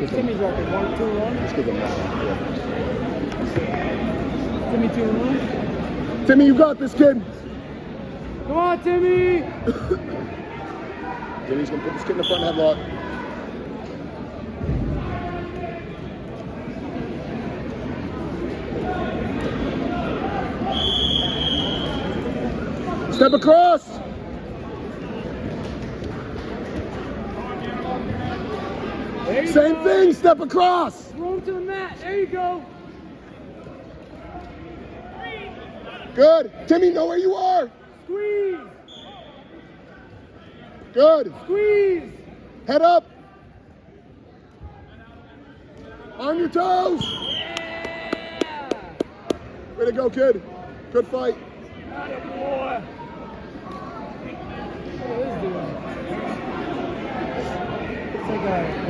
Timmy's record, 2-1. Let's give them that one. Timmy 2-1. Yeah. Timmy, you got this, kid. Come on, Timmy! Timmy's gonna put this kid in the front headlock. Step across. Same thing, step across. Throw him to the mat. There you go. Good. Timmy, know where you are. Squeeze. Good. Squeeze. Head up. On your toes. Yeah. Way to go, kid. Good fight. Atta boy. What is this doing? It's like a